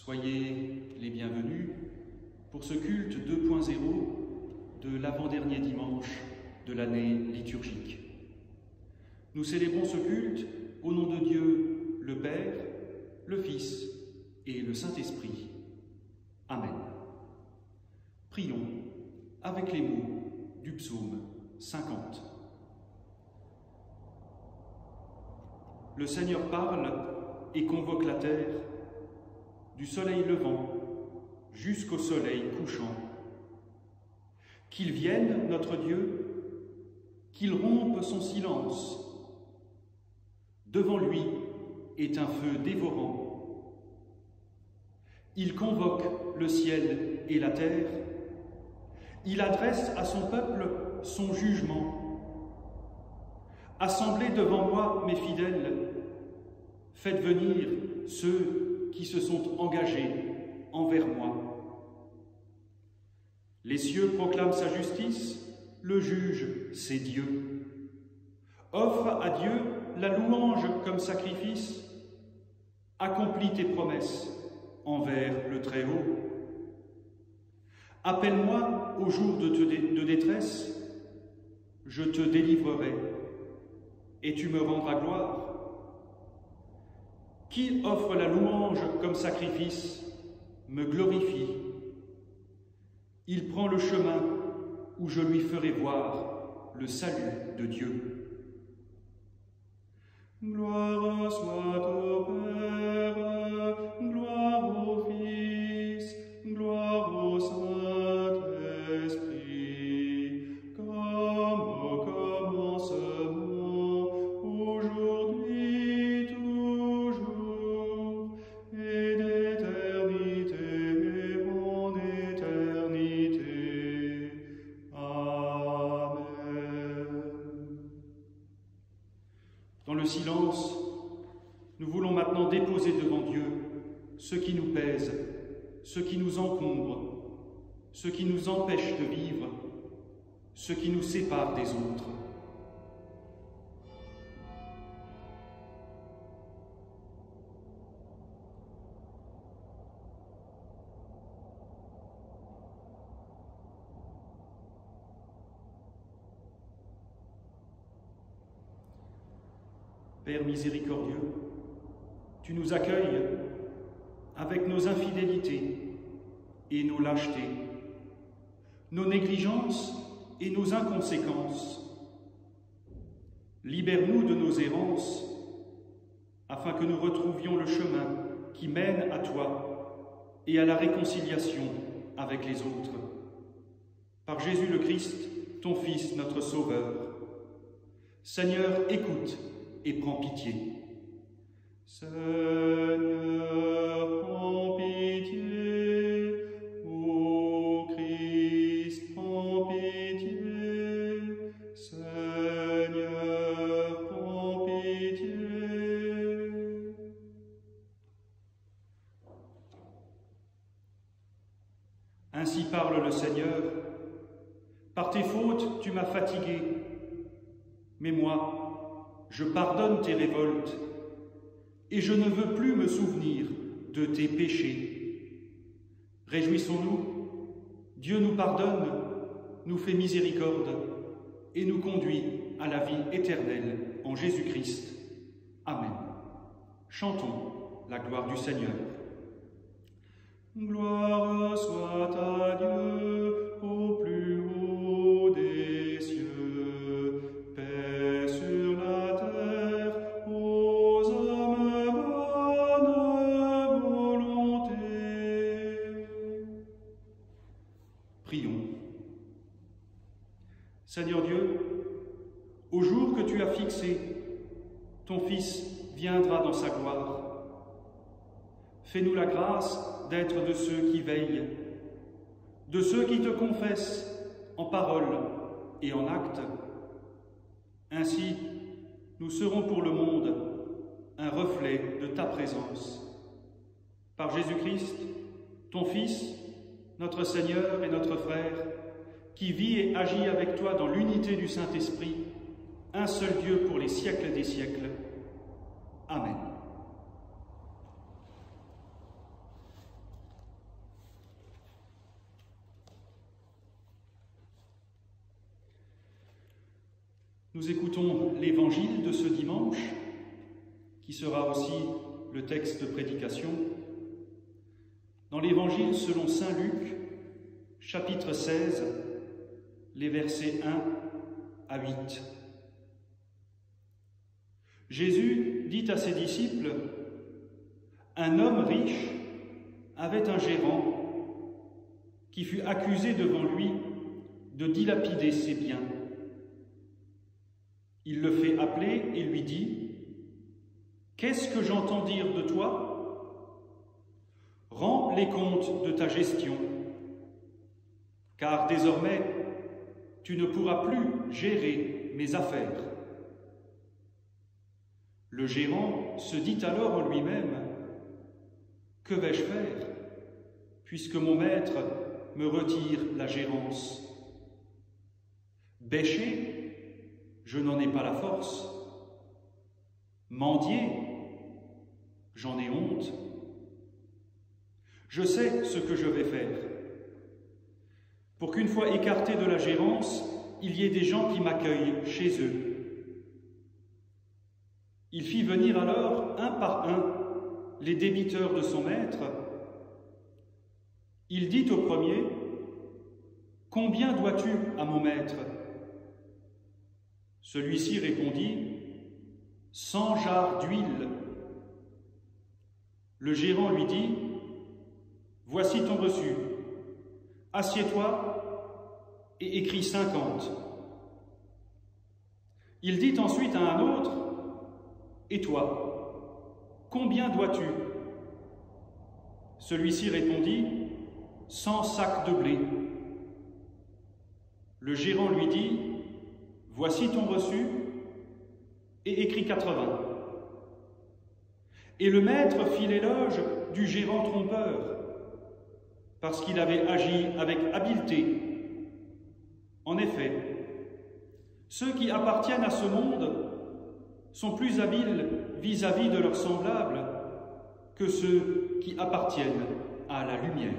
Soyez les bienvenus pour ce culte 2.0 de l'avant-dernier dimanche de l'année liturgique. Nous célébrons ce culte au nom de Dieu, le Père, le Fils et le Saint-Esprit. Amen. Prions avec les mots du psaume 50. Le Seigneur parle et convoque la terre, du soleil levant jusqu'au soleil couchant. Qu'il vienne, notre Dieu, qu'il rompe son silence. Devant lui est un feu dévorant. Il convoque le ciel et la terre. Il adresse à son peuple son jugement. Assemblez devant moi, mes fidèles, faites venir ceux qui se sont engagés envers moi. Les cieux proclament sa justice, le juge, c'est Dieu. Offre à Dieu la louange comme sacrifice. Accomplis tes promesses envers le Très-Haut. Appelle-moi au jour de détresse, je te délivrerai et tu me rendras gloire. Qui offre la louange comme sacrifice me glorifie. Il prend le chemin où je lui ferai voir le salut de Dieu. Gloire soit au Père, gloire au Fils, gloire au Saint-Esprit, comme au commencement, aujourd'hui, toujours, et d'éternité en éternité. Amen. Dans le silence, nous voulons maintenant déposer devant Dieu ce qui nous pèse, ce qui nous encombre, ce qui nous empêche de vivre, ce qui nous sépare des autres. Père miséricordieux, tu nous accueilles avec nos infidélités et nos lâchetés, nos négligences et nos inconséquences. Libère-nous de nos errances, afin que nous retrouvions le chemin qui mène à toi et à la réconciliation avec les autres. Par Jésus le Christ, ton Fils, notre Sauveur. Seigneur, écoute et prends pitié. Seigneur, prends pitié. Ô Christ, prends pitié. Seigneur, prends pitié. Ainsi parle le Seigneur. Par tes fautes, tu m'as fatigué, mais moi, je pardonne tes révoltes, et je ne veux plus me souvenir de tes péchés. Réjouissons-nous, Dieu nous pardonne, nous fait miséricorde, et nous conduit à la vie éternelle en Jésus-Christ. Amen. Chantons la gloire du Seigneur. Gloire soit à Dieu au plus haut des cieux, paix sur la terre aux hommes bonne volonté. Prions. Seigneur Dieu, au jour que tu as fixé, ton Fils viendra dans sa gloire. Fais-nous la grâce d'être de ceux qui veillent, de ceux qui te confessent en parole et en acte. Ainsi, nous serons pour le monde un reflet de ta présence. Par Jésus-Christ, ton Fils, notre Seigneur et notre frère, qui vit et agit avec toi dans l'unité du Saint-Esprit, un seul Dieu pour les siècles des siècles. Amen. Nous écoutons l'évangile de ce dimanche, qui sera aussi le texte de prédication. Dans l'évangile selon saint Luc, chapitre 16, les versets 1 à 8. Jésus dit à ses disciples: « Un homme riche avait un gérant qui fut accusé devant lui de dilapider ses biens. Il le fait appeler et lui dit: « Qu'est-ce que j'entends dire de toi? Rends les comptes de ta gestion, car désormais tu ne pourras plus gérer mes affaires. » Le gérant se dit alors en lui-même: « Que vais-je faire, puisque mon maître me retire la gérance? Bêcher, je n'en ai pas la force. Mendier, j'en ai honte. Je sais ce que je vais faire, pour qu'une fois écarté de la gérance, il y ait des gens qui m'accueillent chez eux. » Il fit venir alors, un par un, les débiteurs de son maître. Il dit au premier: « Combien dois-tu à mon maître? » Celui-ci répondit: « 100 jarres d'huile. » Le gérant lui dit: « Voici ton reçu. Assieds-toi et écris 50. » Il dit ensuite à un autre: « Et toi, combien dois-tu? » Celui-ci répondit: « 100 sacs de blé. » Le gérant lui dit: « Voici ton reçu, et écris 80. » Et le maître fit l'éloge du gérant trompeur, parce qu'il avait agi avec habileté. En effet, ceux qui appartiennent à ce monde sont plus habiles vis-à-vis de leurs semblables que ceux qui appartiennent à la lumière.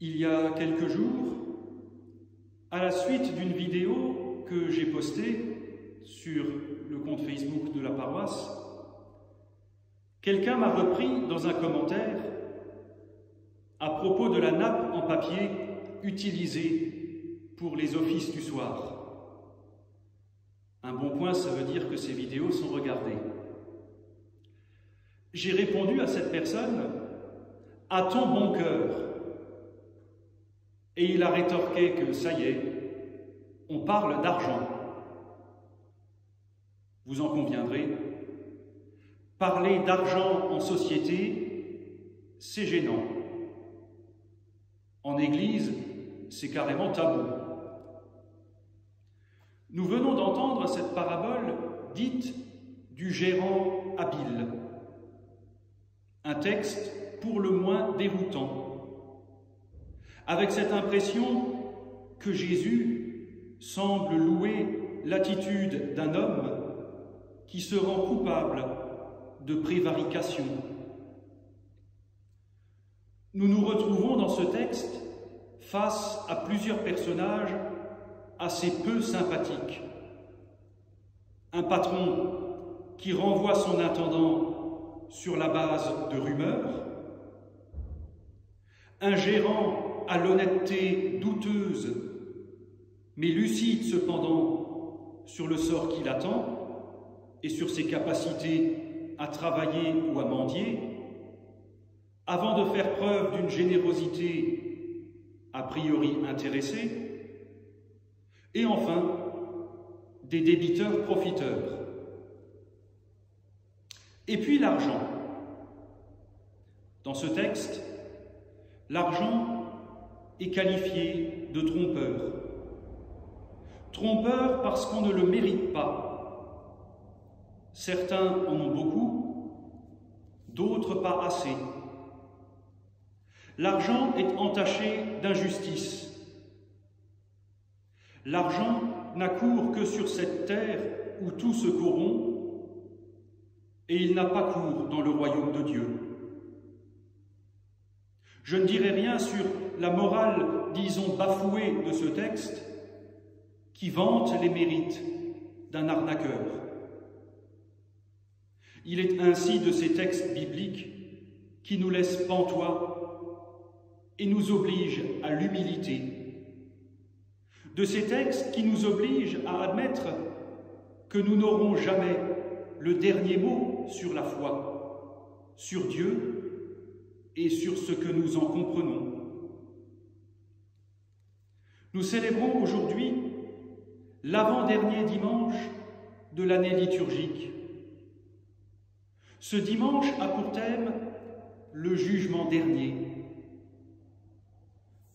Il y a quelques jours, à la suite d'une vidéo que j'ai postée sur le compte Facebook de la paroisse, quelqu'un m'a repris dans un commentaire à propos de la nappe en papier utilisée pour les offices du soir. Un bon point, ça veut dire que ces vidéos sont regardées. J'ai répondu à cette personne: « À ton bon cœur ». Et il a rétorqué que ça y est, on parle d'argent. Vous en conviendrez, parler d'argent en société, c'est gênant. En Église, c'est carrément tabou. Nous venons d'entendre cette parabole dite du gérant habile. Un texte pour le moins déroutant, avec cette impression que Jésus semble louer l'attitude d'un homme qui se rend coupable de prévarication. Nous nous retrouvons dans ce texte face à plusieurs personnages assez peu sympathiques. Un patron qui renvoie son intendant sur la base de rumeurs, un gérant à l'honnêteté douteuse, mais lucide cependant sur le sort qui l'attend et sur ses capacités à travailler ou à mendier, avant de faire preuve d'une générosité a priori intéressée, et enfin des débiteurs profiteurs. Et puis l'argent. Dans ce texte, l'argent est qualifié de trompeur. Trompeur parce qu'on ne le mérite pas. Certains en ont beaucoup, d'autres pas assez. L'argent est entaché d'injustice. L'argent n'accourt que sur cette terre où tout se corrompt, et il n'a pas cours dans le royaume de Dieu. Je ne dirai rien sur la morale, disons, bafouée de ce texte, qui vante les mérites d'un arnaqueur. Il est ainsi de ces textes bibliques qui nous laissent pantois et nous obligent à l'humilité. De ces textes qui nous obligent à admettre que nous n'aurons jamais le dernier mot sur la foi, sur Dieu et sur ce que nous en comprenons. Nous célébrons aujourd'hui l'avant-dernier dimanche de l'année liturgique. Ce dimanche a pour thème le jugement dernier.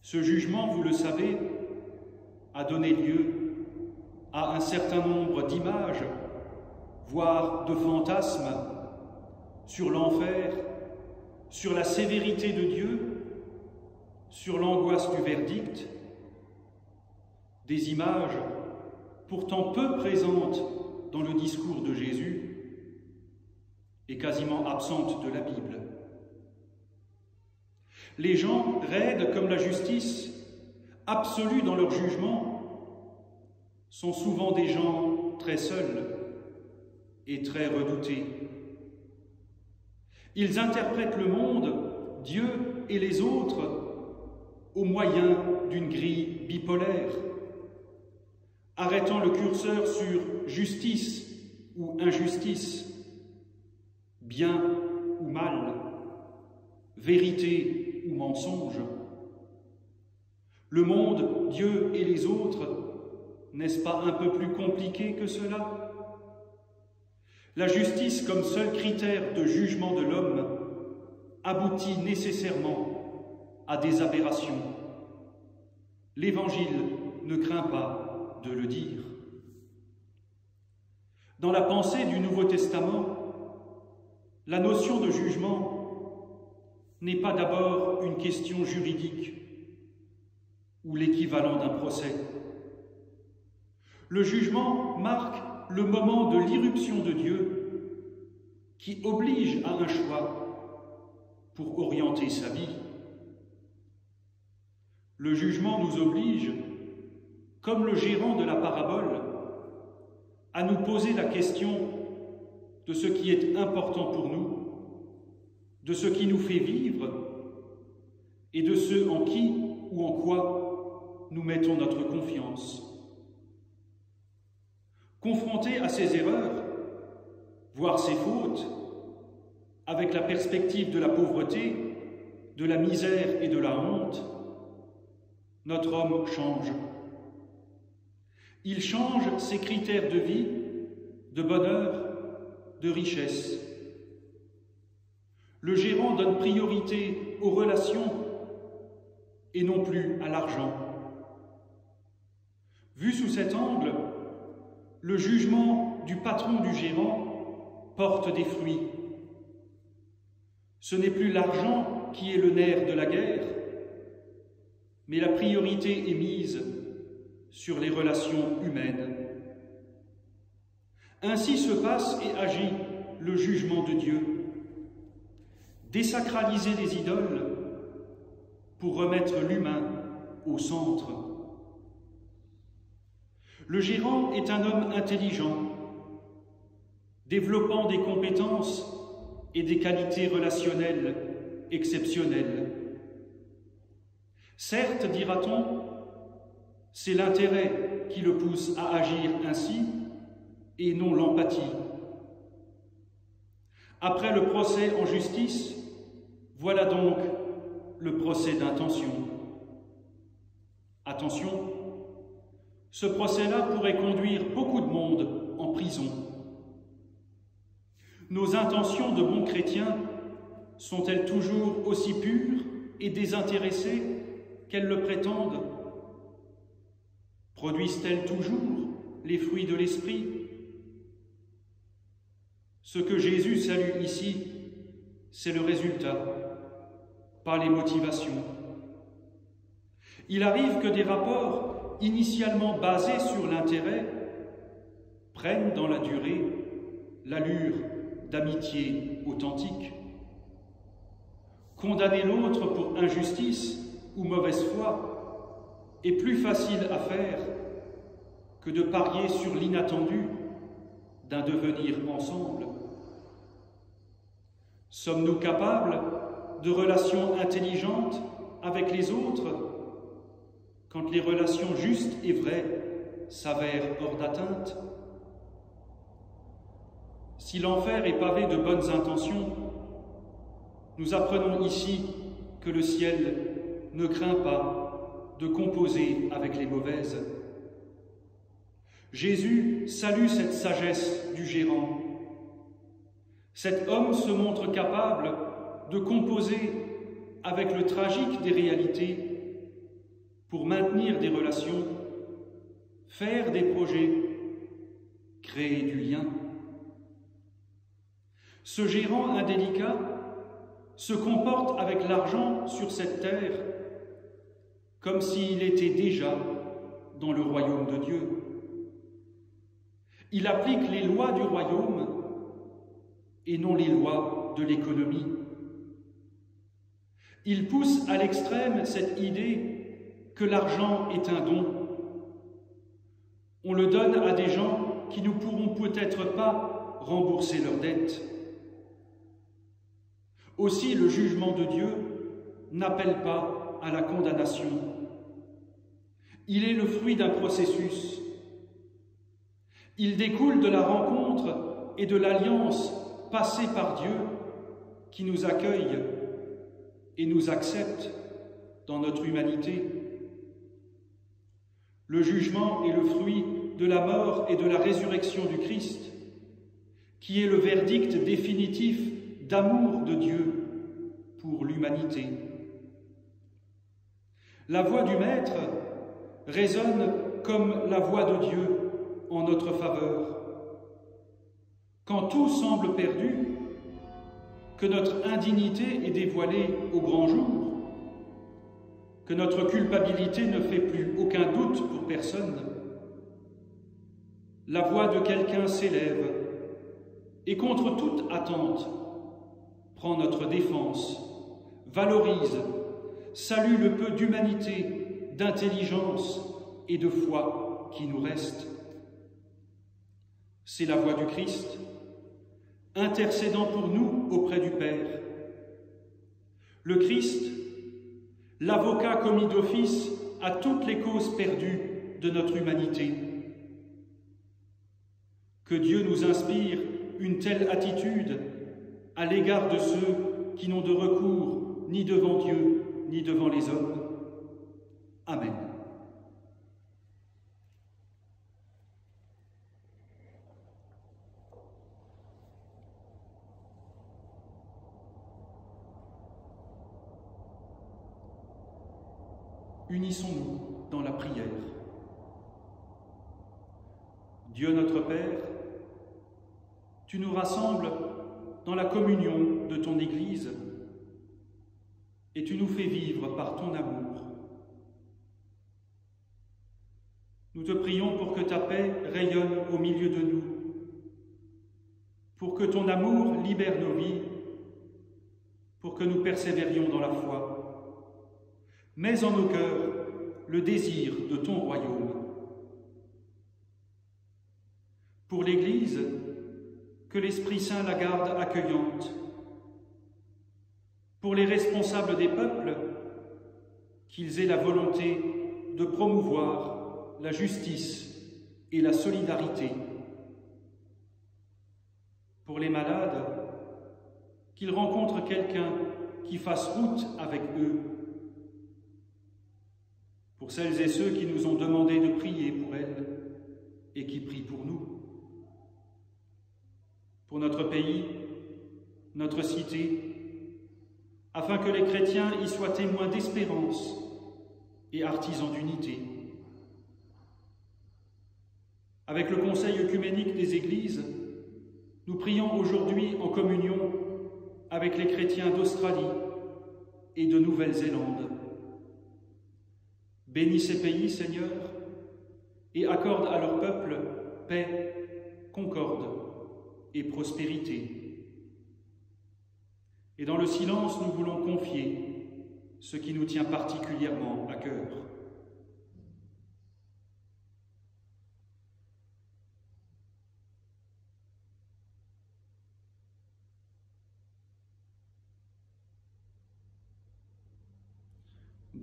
Ce jugement, vous le savez, a donné lieu à un certain nombre d'images, voire de fantasmes, sur l'enfer, sur la sévérité de Dieu, sur l'angoisse du verdict, des images pourtant peu présentes dans le discours de Jésus et quasiment absentes de la Bible. Les gens raides comme la justice, absolus dans leur jugement, sont souvent des gens très seuls et très redoutés. Ils interprètent le monde, Dieu et les autres, au moyen d'une grille bipolaire, arrêtant le curseur sur justice ou injustice, bien ou mal, vérité ou mensonge. Le monde, Dieu et les autres, n'est-ce pas un peu plus compliqué que cela? La justice comme seul critère de jugement de l'homme aboutit nécessairement à des aberrations. L'Évangile ne craint pas de le dire. Dans la pensée du Nouveau Testament, la notion de jugement n'est pas d'abord une question juridique ou l'équivalent d'un procès. Le jugement marque le moment de l'irruption de Dieu qui oblige à un choix pour orienter sa vie. Le jugement nous oblige, comme le gérant de la parabole, à nous poser la question de ce qui est important pour nous, de ce qui nous fait vivre et de ce en qui ou en quoi nous mettons notre confiance. Confrontés à ces erreurs, voire ces fautes, avec la perspective de la pauvreté, de la misère et de la honte, notre homme change. Il change ses critères de vie, de bonheur, de richesse. Le gérant donne priorité aux relations et non plus à l'argent. Vu sous cet angle, le jugement du patron du gérant porte des fruits. Ce n'est plus l'argent qui est le nerf de la guerre, mais la priorité est mise sur les relations humaines. Ainsi se passe et agit le jugement de Dieu. Désacraliser les idoles pour remettre l'humain au centre. Le gérant est un homme intelligent, développant des compétences et des qualités relationnelles exceptionnelles. Certes, dira-t-on, c'est l'intérêt qui le pousse à agir ainsi et non l'empathie. Après le procès en justice, voilà donc le procès d'intention. Attention, ce procès-là pourrait conduire beaucoup de monde en prison. Nos intentions de bons chrétiens sont-elles toujours aussi pures et désintéressées qu'elles le prétendent? Produisent-elles toujours les fruits de l'esprit? Ce que Jésus salue ici, c'est le résultat, pas les motivations. Il arrive que des rapports initialement basés sur l'intérêt prennent dans la durée l'allure d'amitié authentique. Condamner l'autre pour injustice ou mauvaise foi est plus facile à faire que de parier sur l'inattendu d'un devenir ensemble. Sommes-nous capables de relations intelligentes avec les autres quand les relations justes et vraies s'avèrent hors d'atteinte? Si l'enfer est pavé de bonnes intentions, nous apprenons ici que le ciel ne craint pas de composer avec les mauvaises. Jésus salue cette sagesse du gérant. Cet homme se montre capable de composer avec le tragique des réalités pour maintenir des relations, faire des projets, créer du lien. Ce gérant indélicat se comporte avec l'argent sur cette terre comme s'il était déjà dans le royaume de Dieu. Il applique les lois du royaume et non les lois de l'économie. Il pousse à l'extrême cette idée que l'argent est un don. On le donne à des gens qui ne pourront peut-être pas rembourser leurs dettes. Aussi, le jugement de Dieu n'appelle pas à la condamnation. Il est le fruit d'un processus. Il découle de la rencontre et de l'alliance passée par Dieu qui nous accueille et nous accepte dans notre humanité. Le jugement est le fruit de la mort et de la résurrection du Christ, qui est le verdict définitif d'amour de Dieu pour l'humanité. La voix du Maître résonne comme la voix de Dieu en notre faveur. Quand tout semble perdu, que notre indignité est dévoilée au grand jour, que notre culpabilité ne fait plus aucun doute pour personne, la voix de quelqu'un s'élève et contre toute attente prend notre défense, valorise, salue le peu d'humanité, d'intelligence et de foi qui nous reste. C'est la voix du Christ, intercédant pour nous auprès du Père. Le Christ, l'avocat commis d'office à toutes les causes perdues de notre humanité. Que Dieu nous inspire une telle attitude à l'égard de ceux qui n'ont de recours ni devant Dieu, ni devant les hommes. Amen. Unissons-nous dans la prière. Dieu notre Père, tu nous rassembles dans la communion de ton Église et tu nous fais vivre par ton amour. Nous te prions pour que ta paix rayonne au milieu de nous, pour que ton amour libère nos vies, pour que nous persévérions dans la foi. Mets en nos cœurs le désir de ton royaume. Pour l'Église, que l'Esprit Saint la garde accueillante. Pour les responsables des peuples, qu'ils aient la volonté de promouvoir la justice et la solidarité. Pour les malades, qu'ils rencontrent quelqu'un qui fasse route avec eux. Pour celles et ceux qui nous ont demandé de prier pour elles et qui prient pour nous. Pour notre pays, notre cité, afin que les chrétiens y soient témoins d'espérance et artisans d'unité. Avec le Conseil œcuménique des Églises, nous prions aujourd'hui en communion avec les chrétiens d'Australie et de Nouvelle-Zélande. Bénis ces pays, Seigneur, et accorde à leur peuple paix, concorde et prospérité. Et dans le silence, nous voulons confier ce qui nous tient particulièrement à cœur.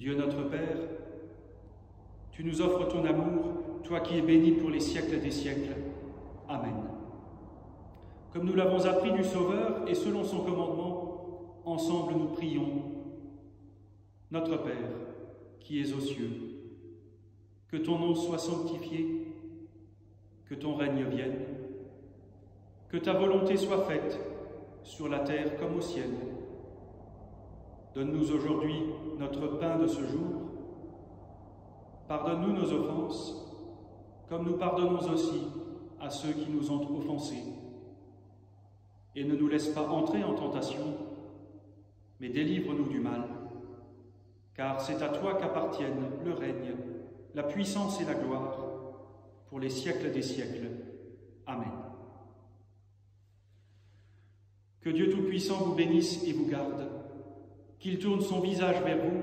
Dieu notre Père, tu nous offres ton amour, toi qui es béni pour les siècles des siècles. Amen. Comme nous l'avons appris du Sauveur et selon son commandement, ensemble nous prions. Notre Père, qui es aux cieux, que ton nom soit sanctifié, que ton règne vienne, que ta volonté soit faite sur la terre comme au ciel. Donne-nous aujourd'hui notre pain de ce jour. Pardonne-nous nos offenses, comme nous pardonnons aussi à ceux qui nous ont offensés. Et ne nous laisse pas entrer en tentation, mais délivre-nous du mal. Car c'est à toi qu'appartiennent le règne, la puissance et la gloire, pour les siècles des siècles. Amen. Que Dieu Tout-Puissant vous bénisse et vous garde, qu'il tourne son visage vers vous,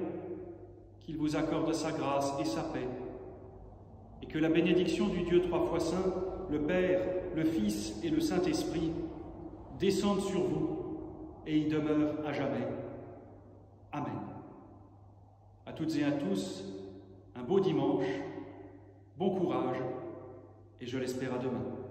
qu'il vous accorde sa grâce et sa paix, et que la bénédiction du Dieu trois fois saint, le Père, le Fils et le Saint-Esprit, descende sur vous et y demeure à jamais. Amen. À toutes et à tous, un beau dimanche, bon courage, et je l'espère à demain.